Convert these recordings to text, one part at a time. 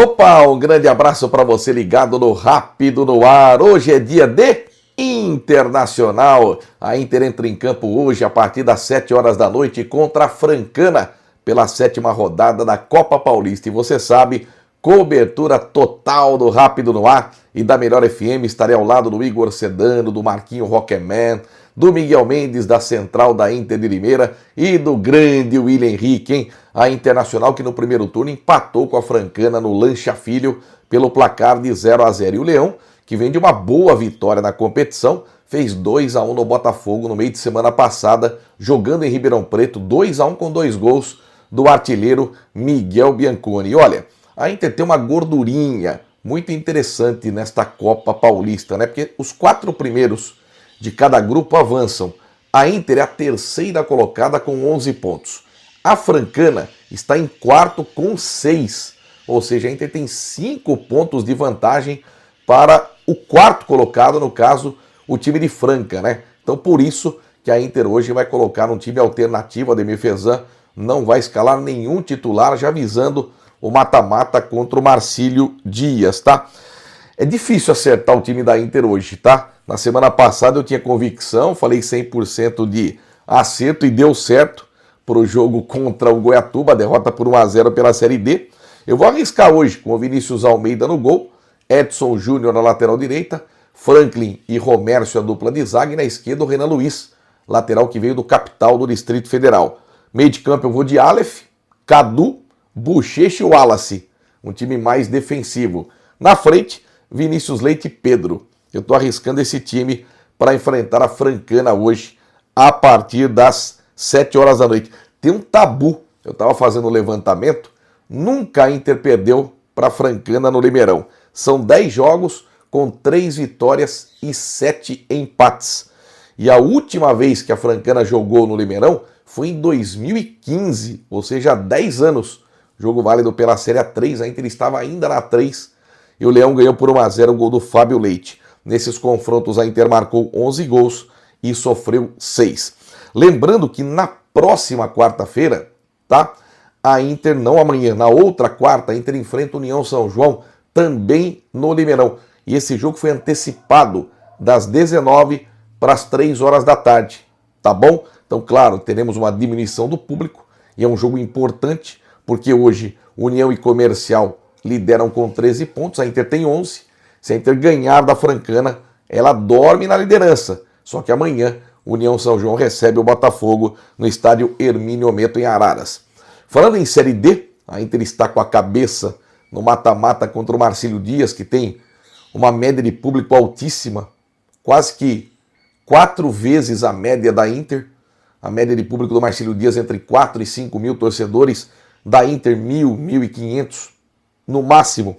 Opa, um grande abraço para você ligado no Rápido no Ar. Hoje é dia de Internacional. A Inter entra em campo hoje a partir das 7 horas da noite contra a Francana pela 7ª rodada da Copa Paulista. E você sabe, cobertura total do Rápido no Ar e da Melhor FM. Estarei ao lado do Igor Sedano, do Marquinho Rockman, do Miguel Mendes, da Central da Inter de Limeira e do grande William Henrique, hein? A Internacional que no primeiro turno empatou com a Francana no Lancha Filho pelo placar de 0-0. E o Leão, que vem de uma boa vitória na competição, fez 2-1 no Botafogo no meio de semana passada, jogando em Ribeirão Preto, 2-1 com 2 gols do artilheiro Miguel Bianconi. E olha, a Inter tem uma gordurinha muito interessante nesta Copa Paulista, né? Porque os 4 primeiros de cada grupo avançam. A Inter é a 3ª colocada com 11 pontos. A Francana está em 4º com 6. Ou seja, a Inter tem 5 pontos de vantagem para o 4º colocado, no caso, o time de Franca, né? Então, por isso que a Inter hoje vai colocar um time alternativo. Ademir Fezan não vai escalar nenhum titular, já visando o mata-mata contra o Marcílio Dias, tá? É difícil acertar o time da Inter hoje, tá? Na semana passada eu tinha convicção, falei 100% de acerto e deu certo para o jogo contra o Goiatuba, a derrota por 1-0 pela Série D. Eu vou arriscar hoje com o Vinícius Almeida no gol, Edson Júnior na lateral direita, Franklin e Romércio a dupla de zaga e na esquerda o Renan Luiz, lateral que veio do capital do Distrito Federal. Meio de campo eu vou de Aleph, Cadu, Bochecha e Wallace, um time mais defensivo. Na frente, Vinícius Leite e Pedro. Eu estou arriscando esse time para enfrentar a Francana hoje, a partir das 7 horas da noite. Tem um tabu, eu estava fazendo o levantamento, nunca a Inter perdeu para a Francana no Limeirão. São 10 jogos com 3 vitórias e 7 empates. E a última vez que a Francana jogou no Limeirão foi em 2015, ou seja, há 10 anos. Jogo válido pela Série A3, a Inter estava ainda na 3 e o Leão ganhou por 1-0 o gol do Fábio Leite. Nesses confrontos a Inter marcou 11 gols e sofreu 6. Lembrando que na próxima quarta-feira, tá? A Inter, não amanhã, na outra quarta, a Inter enfrenta o União São João, também no Limeirão. E esse jogo foi antecipado das 19 para as 3 horas da tarde, tá bom? Então, claro, teremos uma diminuição do público e é um jogo importante, porque hoje União e Comercial lideram com 13 pontos, a Inter tem 11. Se a Inter ganhar da Francana, ela dorme na liderança. Só que amanhã, União São João recebe o Botafogo no estádio Hermínio Ometo, em Araras. Falando em Série D, a Inter está com a cabeça no mata-mata contra o Marcílio Dias, que tem uma média de público altíssima, quase que 4 vezes a média da Inter. A média de público do Marcílio Dias entre 4 e 5 mil torcedores, da Inter 1.000, 1.500 no máximo.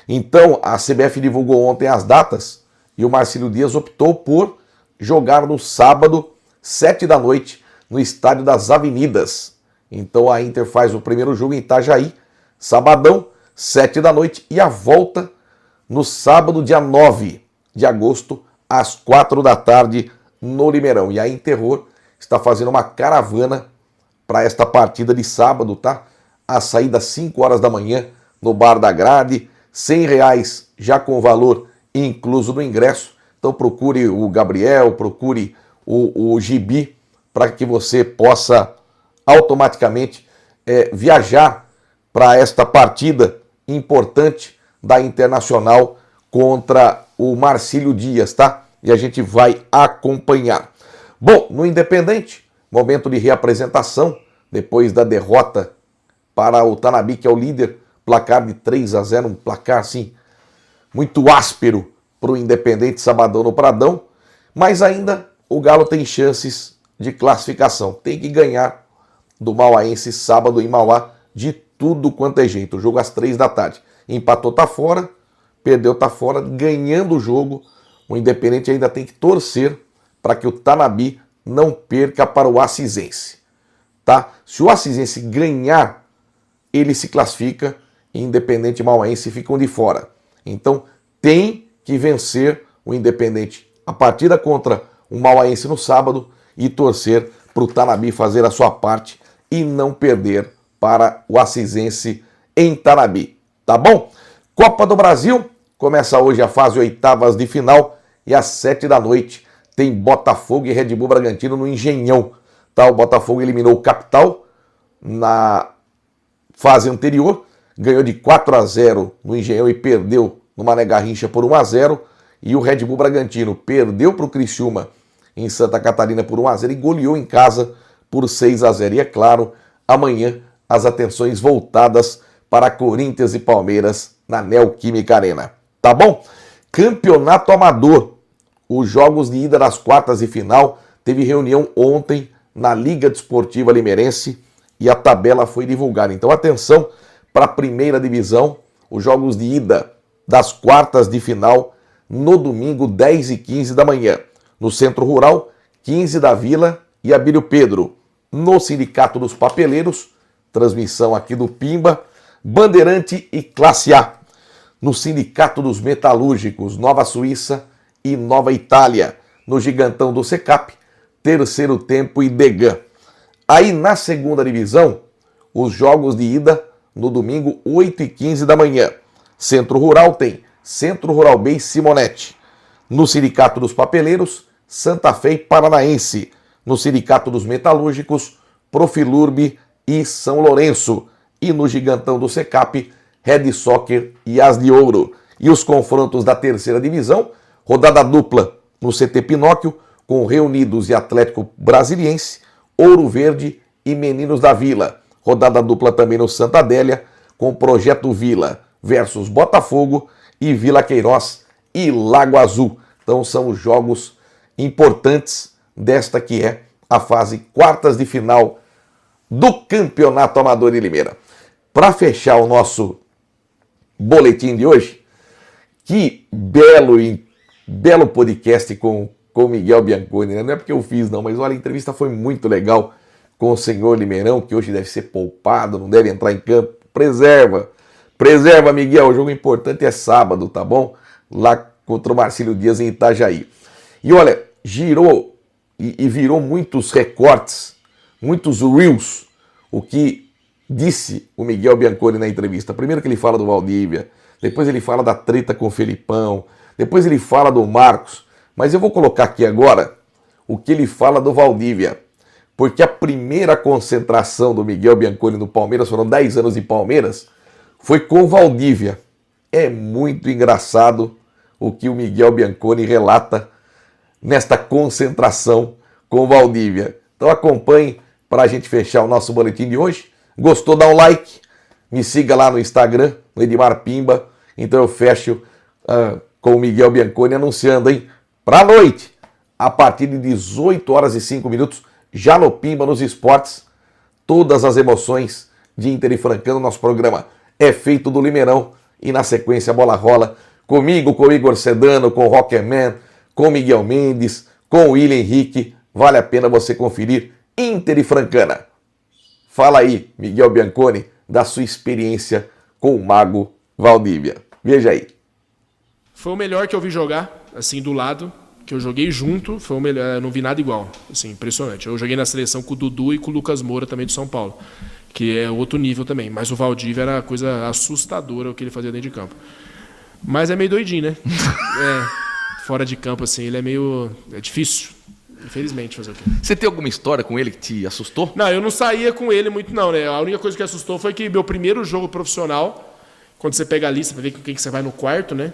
Então a CBF divulgou ontem as datas e o Marcílio Dias optou por jogar no sábado, 7 da noite, no Estádio das Avenidas. Então a Inter faz o primeiro jogo em Itajaí, sabadão, 7 da noite, e a volta no sábado, dia 9 de agosto, às 4 da tarde, no Limeirão. E a Interror está fazendo uma caravana para esta partida de sábado, tá? A saída às 5 horas da manhã, no Bar da Grade, R$100 já com o valor incluso no ingresso. Então procure o Gabriel, procure o Gibi, para que você possa automaticamente viajar para esta partida importante da Internacional contra o Marcílio Dias, tá? E a gente vai acompanhar. Bom, no Independente, momento de reapresentação, depois da derrota para o Tanabe, que é o líder, placar de 3-0, um placar assim muito áspero para o Independente sabadão no Pradão, mas ainda o Galo tem chances de classificação. Tem que ganhar do Mauaense sábado em Mauá de tudo quanto é jeito. O jogo às 3 da tarde. Empatou, tá fora, perdeu, tá fora. Ganhando o jogo, o Independente ainda tem que torcer para que o Tanabe não perca para o Acisense, tá? Se o Acisense ganhar, ele se classifica, e Independente e Mauaense ficam de fora. Então tem que vencer o Independente a partida contra o Mauaense no sábado e torcer para o Tanabe fazer a sua parte e não perder para o Acisense em Tanabe, tá bom? Copa do Brasil, começa hoje a fase oitavas de final e às 7 da noite tem Botafogo e Red Bull Bragantino no Engenhão. Tá? O Botafogo eliminou o Capital na fase anterior, ganhou de 4-0 no Engenhão e perdeu no Mané Garrincha por 1-0. E o Red Bull Bragantino perdeu para o Criciúma em Santa Catarina por 1-0 e goleou em casa por 6-0. E é claro, amanhã as atenções voltadas para Corinthians e Palmeiras na Neoquímica Arena. Tá bom? Campeonato Amador. Os jogos de ida das quartas e final. Teve reunião ontem na Liga Desportiva Limeirense e a tabela foi divulgada. Então atenção para a primeira divisão. Os jogos de ida das quartas de final no domingo 10h15 da manhã. No Centro Rural, 15 da Vila e Abílio Pedro. No Sindicato dos Papeleiros, transmissão aqui do Pimba, Bandeirante e Classe A. No Sindicato dos Metalúrgicos, Nova Suíça e Nova Itália. No Gigantão do Secap, Terceiro Tempo e Degan. Aí na segunda divisão, os jogos de ida no domingo 8h15 da manhã. Centro Rural tem Centro Rural B e Simonete. No Sindicato dos Papeleiros, Santa Fé e Paranaense. No Sindicato dos Metalúrgicos, Profilurbe e São Lourenço. E no Gigantão do Secap, Red Soccer e As de Ouro. E os confrontos da terceira divisão, rodada dupla no CT Pinóquio, com Reunidos e Atlético Brasiliense, Ouro Verde e Meninos da Vila. Rodada dupla também no Santa Adélia, com Projeto Vila versus Botafogo e Vila Queiroz e Lago Azul. Então são os jogos importantes desta que é a fase quartas de final do Campeonato Amador de Limeira. Para fechar o nosso boletim de hoje, que belo podcast com o Miguel Bianconi, né? Não é porque eu fiz não, mas olha, a entrevista foi muito legal com o senhor Limeirão, que hoje deve ser poupado, não deve entrar em campo. Preserva, Miguel, o jogo importante é sábado, tá bom? Lá contra o Marcílio Dias em Itajaí. E olha, girou e virou muitos recortes, muitos reels, o que disse o Miguel Bianconi na entrevista. Primeiro que ele fala do Valdívia, depois ele fala da treta com o Felipão, depois ele fala do Marcos, mas eu vou colocar aqui agora o que ele fala do Valdívia, porque a primeira concentração do Miguel Bianconi no Palmeiras, foram 10 anos de Palmeiras, foi com o Valdívia. É muito engraçado o que o Miguel Bianconi relata nesta concentração com o Valdívia. Então acompanhe para a gente fechar o nosso boletim de hoje. Gostou? Dá um like, me siga lá no Instagram, no Edmar Pimba. Então eu fecho com o Miguel Bianconi anunciando, hein? Para a noite, a partir de 18h05, já no Pimba, nos esportes, todas as emoções de Inter e Francano. Nosso programa é feito do Limeirão e na sequência a bola rola comigo, com o Igor Sedano, com o Rockman, com o Miguel Mendes, com o William Henrique. Vale a pena você conferir Inter e Francana. Fala aí, Miguel Bianconi, da sua experiência com o Mago Valdívia. Veja aí. Foi o melhor que eu vi jogar, assim, do lado, que eu joguei junto, foi o melhor, não vi nada igual, assim, impressionante. Eu joguei na seleção com o Dudu e com o Lucas Moura, também do São Paulo, que é outro nível também, mas o Valdívia era coisa assustadora o que ele fazia dentro de campo. Mas é meio doidinho, né? Fora de campo, assim, ele é meio... é difícil, infelizmente, fazer o quê. Você tem alguma história com ele que te assustou? Não, eu não saía com ele muito não, né? A única coisa que assustou foi que meu primeiro jogo profissional, quando você pega a lista pra ver com quem que você vai no quarto, né?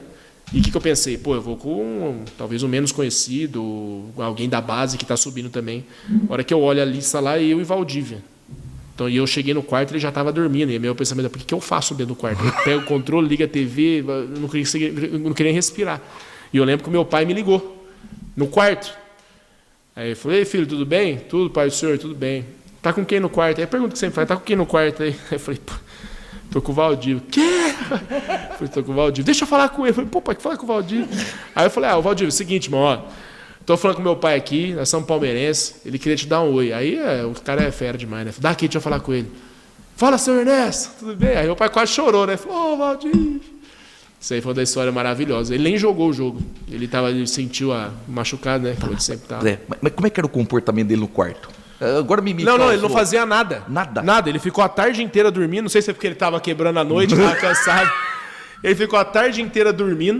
E o que eu pensei? Pô, eu vou com talvez um menos conhecido, alguém da base que tá subindo também. A hora que eu olho a lista lá, eu e Valdívia. Então, e eu cheguei no quarto, ele já estava dormindo. E meu pensamento é, por que eu faço dentro do quarto? Eu pego o controle, ligo a TV, eu não queria nem respirar. E eu lembro que o meu pai me ligou no quarto. Aí eu falei, ei filho, tudo bem? Tudo, pai do senhor, tudo bem. Tá com quem no quarto? Aí pergunta que sempre faz, tá com quem no quarto aí? Aí eu falei, pô, tô com o Valdívia. Quê? Eu falei, tô com o Valdívia. Deixa eu falar com ele. Eu falei, pô, pai, que falar com o Valdívia? Aí eu falei, o Valdívia, é o seguinte, irmão, ó. Tô falando com meu pai aqui, nós somos palmeirenses, ele queria te dar um oi. Aí o cara é fera demais, né? Dá aqui, deixa eu falar com ele. Fala, seu Ernesto, tudo bem? Aí meu pai quase chorou, né? Falou, Valdívia. Isso aí foi uma história maravilhosa. Ele nem jogou o jogo. Ele sentiu a machucado, né? Como ele sempre tava. Mas como é que era o comportamento dele no quarto? Agora Não, ele não fazia nada. Nada? Nada. Ele ficou a tarde inteira dormindo. Não sei se é porque ele tava quebrando a noite, tava cansado. Ele ficou a tarde inteira dormindo.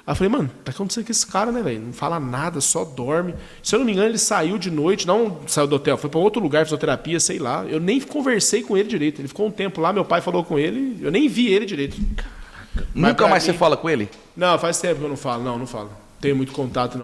Aí eu falei, mano, tá acontecendo com esse cara, né, velho? Não fala nada, só dorme. Se eu não me engano, ele saiu de noite, não saiu do hotel, foi pra outro lugar, fisioterapia, sei lá. Eu nem conversei com ele direito. Ele ficou um tempo lá, meu pai falou com ele, eu nem vi ele direito. Nunca mais você fala com ele? Não, faz tempo que eu não falo, não falo. Tenho muito contato, não.